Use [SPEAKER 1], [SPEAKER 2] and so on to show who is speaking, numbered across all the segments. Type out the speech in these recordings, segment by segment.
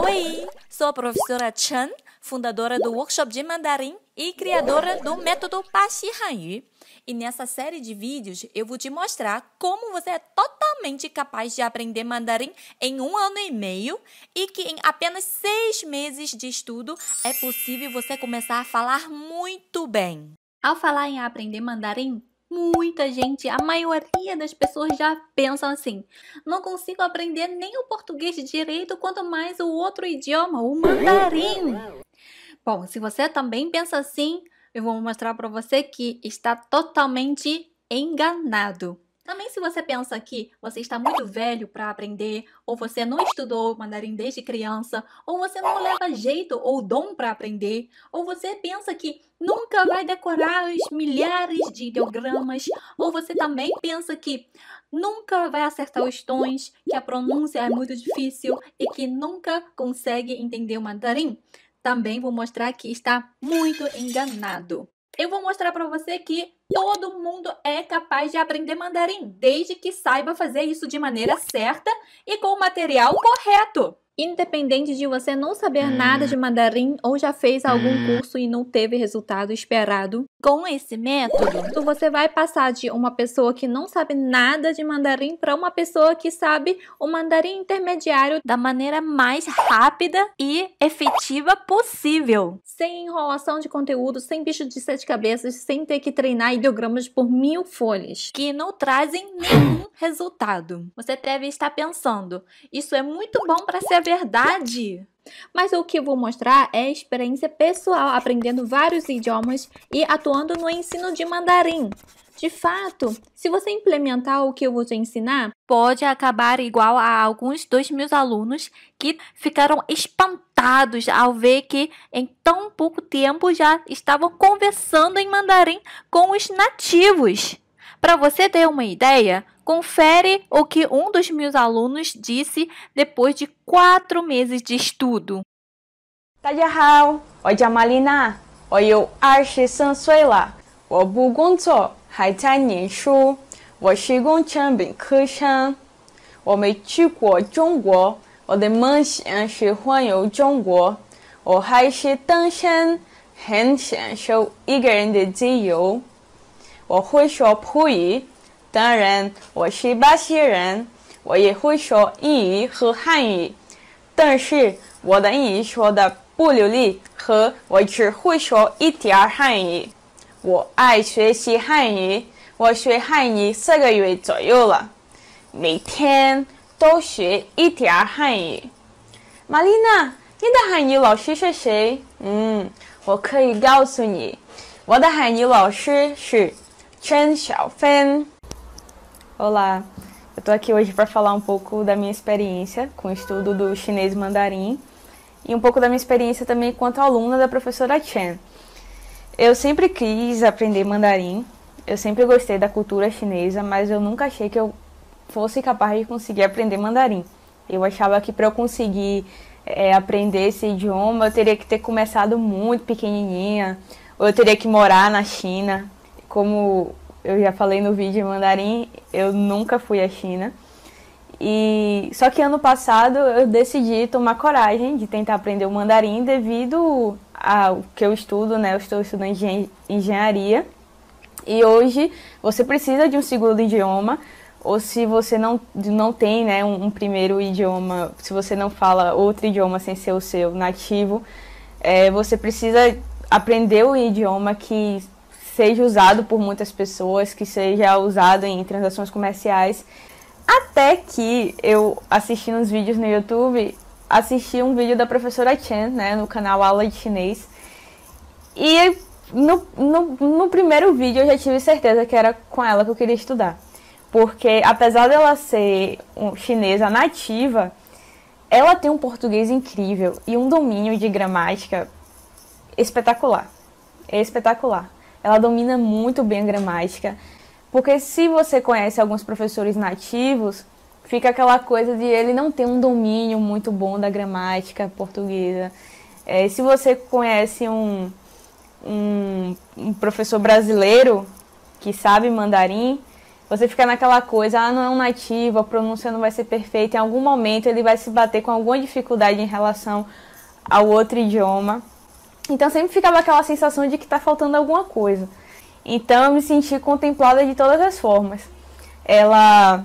[SPEAKER 1] Oi, sou a professora Chen, fundadora do workshop de mandarim e criadora do método Paxi Hanyu. E nessa série de vídeos eu vou te mostrar como você é totalmente capaz de aprender mandarim em 1 ano e meio e que em apenas 6 meses de estudo é possível você começar a falar muito bem. Ao falar em aprender mandarim, muita gente, a maioria das pessoas já pensam assim: não consigo aprender nem o português direito, quanto mais o outro idioma, o mandarim. Bom, se você também pensa assim, eu vou mostrar para você que está totalmente enganado. Também se você pensa que você está muito velho para aprender, ou você não estudou mandarim desde criança, ou você não leva jeito ou dom para aprender, ou você pensa que nunca vai decorar os milhares de ideogramas, ou você também pensa que nunca vai acertar os tons, que a pronúncia é muito difícil e que nunca consegue entender o mandarim, também vou mostrar que está muito enganado. Eu vou mostrar para você que todo mundo é capaz de aprender mandarim, desde que saiba fazer isso de maneira certa e com o material correto. Independente de você não saber nada de mandarim ou já fez algum curso e não teve resultado esperado, com esse método, você vai passar de uma pessoa que não sabe nada de mandarim para uma pessoa que sabe o mandarim intermediário da maneira mais rápida e efetiva possível. Sem enrolação de conteúdo, sem bicho de 7 cabeças, sem ter que treinar ideogramas por 1000 folhas, que não trazem nenhum resultado. Você deve estar pensando, isso é muito bom para ser verdade. Mas o que eu vou mostrar é a experiência pessoal aprendendo vários idiomas e atuando no ensino de mandarim. De fato, se você implementar o que eu vou te ensinar, pode acabar igual a alguns dos meus alunos que ficaram espantados ao ver que em tão pouco tempo já estavam conversando em mandarim com os nativos. Para você ter uma ideia, confere o que um dos meus alunos disse depois de 4 meses de estudo.
[SPEAKER 2] 大家好，我叫玛丽娜，我有23岁了，我不工作，还在念书，我是工程本科生，我没去过中国，我的梦想是环游中国，我还是单身，很享受一个人的自由。我会说普语，当然我是巴西人，我也会说英语和汉语，但是我的英语说的不流利，和我只会说一点汉语。我爱学习汉语，我学汉语4个月左右了，每天都学一点汉语。玛丽娜，你的汉语老师是谁？我可以告诉你，我的汉语老师是Chen Xiaofen. Olá, eu tô aqui hoje para falar um pouco da minha experiência com o estudo do chinês mandarim e um pouco da minha experiência também enquanto aluna da professora Chen. Eu sempre quis aprender mandarim, eu sempre gostei da cultura chinesa, mas eu nunca achei que eu fosse capaz de conseguir aprender mandarim. Eu achava que para eu conseguir aprender esse idioma eu teria que ter começado muito pequenininha, ou eu teria que morar na China. Como eu já falei no vídeo em mandarim, eu nunca fui à China. Só que ano passado eu decidi tomar coragem de tentar aprender o mandarim devido ao que eu estudo, né? Eu estou estudando engenharia. E hoje você precisa de um segundo idioma, ou se você não tem, né, um primeiro idioma, se você não fala outro idioma sem ser o seu nativo, você precisa aprender o idioma que seja usado por muitas pessoas, que seja usado em transações comerciais. Até que eu, assistindo uns vídeos no YouTube, assisti um vídeo da professora Chen, né, no canal Aula de Chinês. E no primeiro vídeo eu já tive certeza que era com ela que eu queria estudar. Porque apesar dela ser chinesa nativa, ela tem um português incrível e um domínio de gramática espetacular. É espetacular. Ela domina muito bem a gramática, porque se você conhece alguns professores nativos, fica aquela coisa de ele não ter um domínio muito bom da gramática portuguesa. Se você conhece um professor brasileiro que sabe mandarim, Você fica naquela coisa, não é um nativo, a pronúncia não vai ser perfeita, em algum momento ele vai se bater com alguma dificuldade em relação ao outro idioma. Então sempre ficava aquela sensação de que está faltando alguma coisa. Então eu me senti contemplada de todas as formas. Ela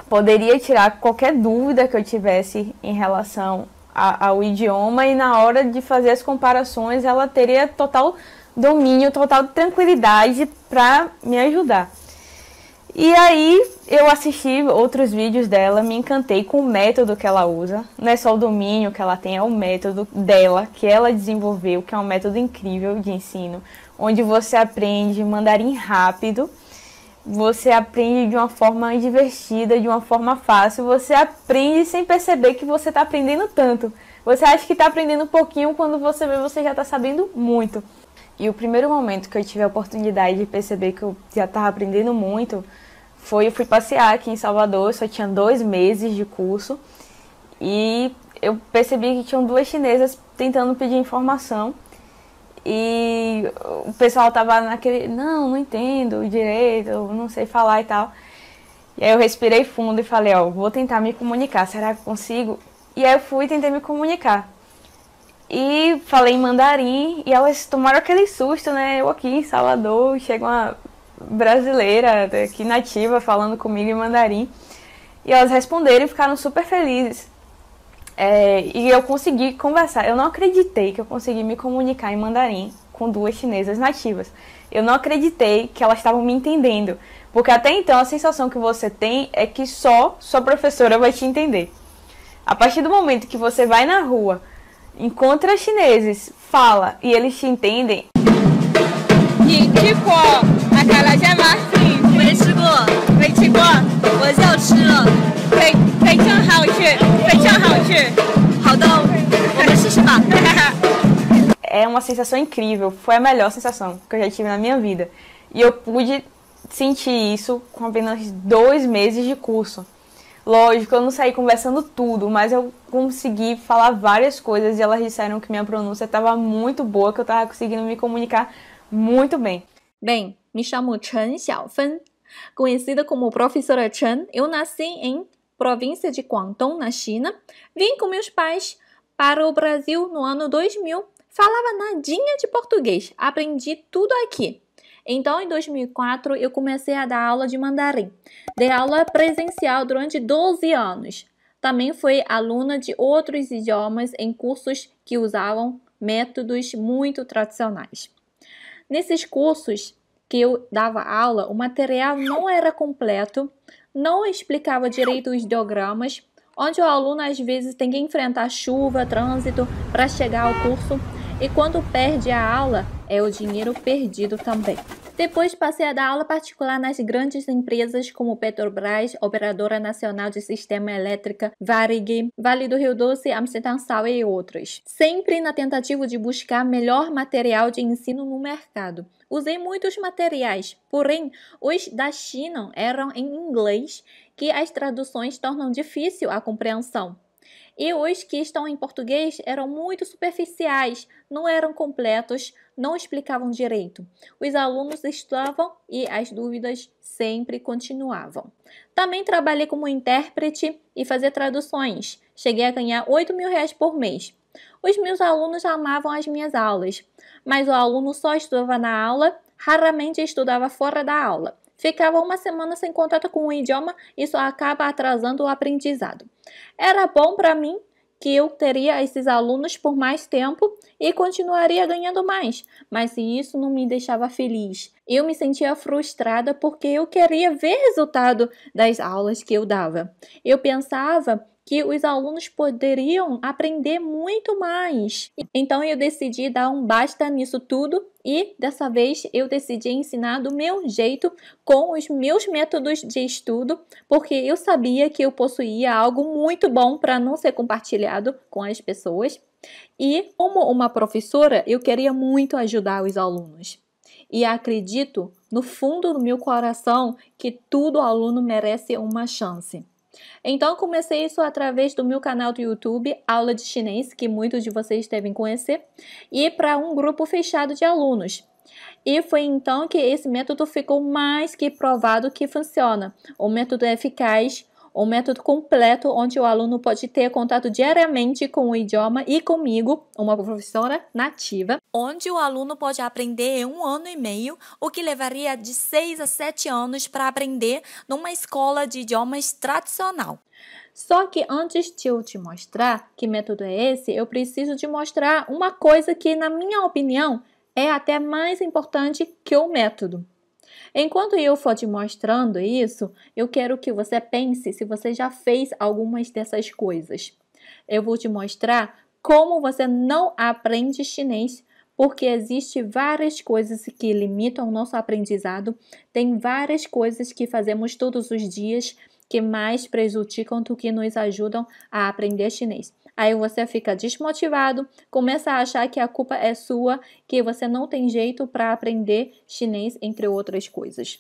[SPEAKER 2] poderia tirar qualquer dúvida que eu tivesse em relação ao idioma e na hora de fazer as comparações ela teria total domínio, total tranquilidade para me ajudar. E aí eu assisti outros vídeos dela, me encantei com o método que ela usa. Não é só o domínio que ela tem, é o método dela, que ela desenvolveu, que é um método incrível de ensino, onde você aprende mandarim rápido, você aprende de uma forma divertida, de uma forma fácil, você aprende sem perceber que você está aprendendo tanto. Você acha que está aprendendo um pouquinho, quando você vê, você já está sabendo muito. E o primeiro momento que eu tive a oportunidade de perceber que eu já estava aprendendo muito foi eu fui passear aqui em Salvador, eu só tinha 2 meses de curso e eu percebi que tinham 2 chinesas tentando pedir informação e o pessoal tava naquele, não entendo direito, não sei falar e tal. E aí eu respirei fundo e falei, vou tentar me comunicar, será que eu consigo? E aí eu fui e tentei me comunicar. E falei em mandarim e elas tomaram aquele susto, né? Eu aqui em Salvador, chega uma brasileira aqui nativa falando comigo em mandarim. E elas responderam e ficaram super felizes. E eu consegui conversar. Eu não acreditei que eu consegui me comunicar em mandarim com 2 chinesas nativas. Eu não acreditei que elas estavam me entendendo. Porque até então a sensação que você tem é que só sua professora vai te entender. A partir do momento que você vai na rua, encontra chineses, fala e eles te entendem. É uma sensação incrível, foi a melhor sensação que eu já tive na minha vida. E eu pude sentir isso com apenas 2 meses de curso. Lógico, eu não saí conversando tudo, mas eu consegui falar várias coisas e elas disseram que minha pronúncia estava muito boa, que eu estava conseguindo me comunicar muito bem.
[SPEAKER 1] Bem, me chamo Chen Xiaofen, conhecida como Professora Chen. Eu nasci em província de Guangdong, na China. Vim com meus pais para o Brasil no ano 2000. Falava nadinha de português, aprendi tudo aqui. Então, em 2004, eu comecei a dar aula de mandarim. Dei aula presencial durante 12 anos. Também fui aluna de outros idiomas em cursos que usavam métodos muito tradicionais. Nesses cursos que eu dava aula, o material não era completo, não explicava direito os ideogramas, onde o aluno às vezes tem que enfrentar chuva, trânsito para chegar ao curso. E quando perde a aula, é o dinheiro perdido também. Depois passei a dar aula particular nas grandes empresas como Petrobras, Operadora Nacional de Sistema Elétrica, Varig, Vale do Rio Doce, Amsterdã Sour e outras. Sempre na tentativa de buscar melhor material de ensino no mercado. Usei muitos materiais, porém os da China eram em inglês, que as traduções tornam difícil a compreensão. E os que estão em português eram muito superficiais, não eram completos, não explicavam direito. Os alunos estudavam e as dúvidas sempre continuavam. Também trabalhei como intérprete e fazia traduções. Cheguei a ganhar R$8.000 por mês. Os meus alunos amavam as minhas aulas, mas o aluno só estudava na aula, raramente estudava fora da aula. Ficava uma semana sem contato com o idioma e isso acaba atrasando o aprendizado. Era bom para mim que eu teria esses alunos por mais tempo e continuaria ganhando mais, mas isso não me deixava feliz. Eu me sentia frustrada porque eu queria ver resultado das aulas que eu dava. Eu pensava que os alunos poderiam aprender muito mais. Então eu decidi dar um basta nisso tudo e dessa vez eu decidi ensinar do meu jeito, com os meus métodos de estudo, porque eu sabia que eu possuía algo muito bom para não ser compartilhado com as pessoas. E como uma professora, eu queria muito ajudar os alunos. E acredito no fundo do meu coração que todo aluno merece uma chance. Então, comecei isso através do meu canal do YouTube, Aula de Chinês, que muitos de vocês devem conhecer, e para um grupo fechado de alunos. E foi então que esse método ficou mais que provado que funciona. O método é eficaz, um método completo onde o aluno pode ter contato diariamente com o idioma e comigo, uma professora nativa, onde o aluno pode aprender em 1 ano e meio, o que levaria de 6 a 7 anos para aprender numa escola de idiomas tradicional. Só que antes de eu te mostrar que método é esse, eu preciso te mostrar uma coisa que, na minha opinião, é até mais importante que o método. Enquanto eu for te mostrando isso, eu quero que você pense se você já fez algumas dessas coisas. Eu vou te mostrar como você não aprende chinês, porque existem várias coisas que limitam o nosso aprendizado, tem várias coisas que fazemos todos os dias que mais prejudicam do que nos ajudam a aprender chinês. Aí você fica desmotivado, começa a achar que a culpa é sua, que você não tem jeito para aprender chinês, entre outras coisas.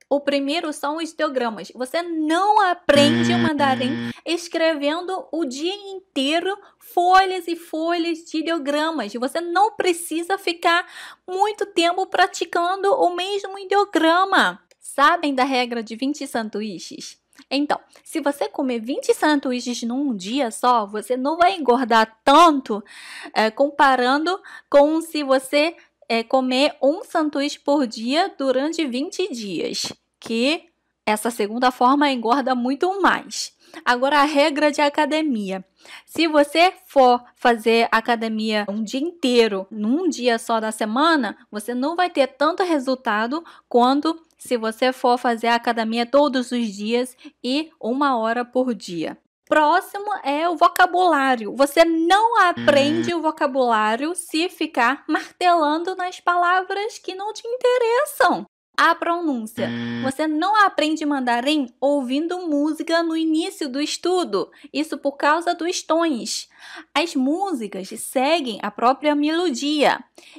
[SPEAKER 1] O primeiro são os ideogramas. Você não aprende o mandarim escrevendo o dia inteiro folhas e folhas de ideogramas. Você não precisa ficar muito tempo praticando o mesmo ideograma. Sabem da regra de 20 sanduíches? Então, se você comer 20 sanduíches num dia só, você não vai engordar tanto comparando com se você comer um sanduíche por dia durante 20 dias, que essa segunda forma engorda muito mais. Agora, a regra de academia. Se você for fazer academia um dia inteiro, num dia só da semana, você não vai ter tanto resultado quanto se você for fazer academia todos os dias e 1 hora por dia. Próximo é o vocabulário. Você não aprende o vocabulário se ficar martelando nas palavras que não te interessam. A pronúncia. Você não aprende mandarim ouvindo música no início do estudo. Isso por causa dos tons. As músicas seguem a própria melodia.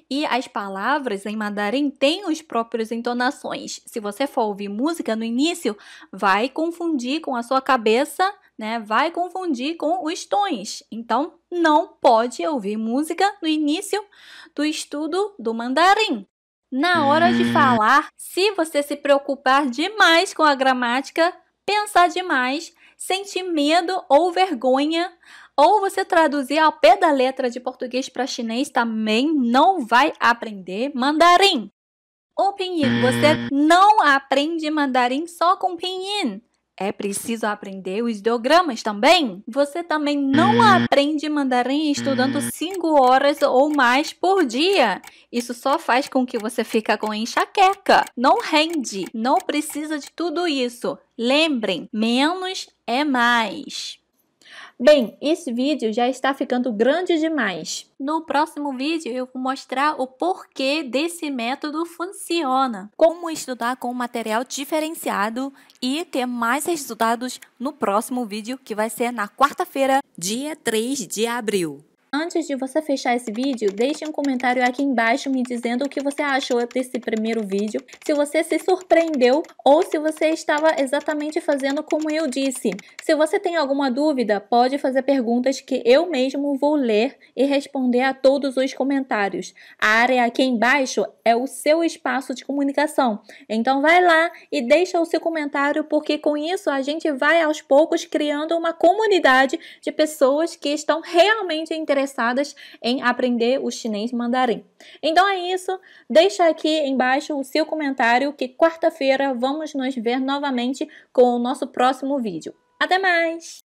[SPEAKER 1] E as palavras em mandarim têm as próprias entonações. Se você for ouvir música no início, vai confundir com a sua cabeça, né? Vai confundir com os tons. Então, não pode ouvir música no início do estudo do mandarim. Na hora de falar, se você se preocupar demais com a gramática, pensar demais, sentir medo ou vergonha, ou você traduzir ao pé da letra de português para chinês, também não vai aprender mandarim. O pinyin, você não aprende mandarim só com pinyin. É preciso aprender os ideogramas também. Você também não aprende mandarim estudando 5 horas ou mais por dia. Isso só faz com que você fique com enxaqueca. Não rende. Não precisa de tudo isso. Lembrem, menos é mais. Bem, esse vídeo já está ficando grande demais. No próximo vídeo eu vou mostrar o porquê desse método funciona. Como estudar com material diferenciado e ter mais resultados no próximo vídeo, que vai ser na quarta-feira, dia 3 de abril. Antes de você fechar esse vídeo, deixe um comentário aqui embaixo me dizendo o que você achou desse primeiro vídeo, se você se surpreendeu ou se você estava exatamente fazendo como eu disse. Se você tem alguma dúvida, pode fazer perguntas que eu mesmo vou ler e responder a todos os comentários. A área aqui embaixo é o seu espaço de comunicação. Então vai lá e deixa o seu comentário, porque com isso a gente vai aos poucos criando uma comunidade de pessoas que estão realmente interessadas em aprender o chinês mandarim. Então é isso, deixa aqui embaixo o seu comentário que quarta-feira vamos nos ver novamente com o nosso próximo vídeo. Até mais!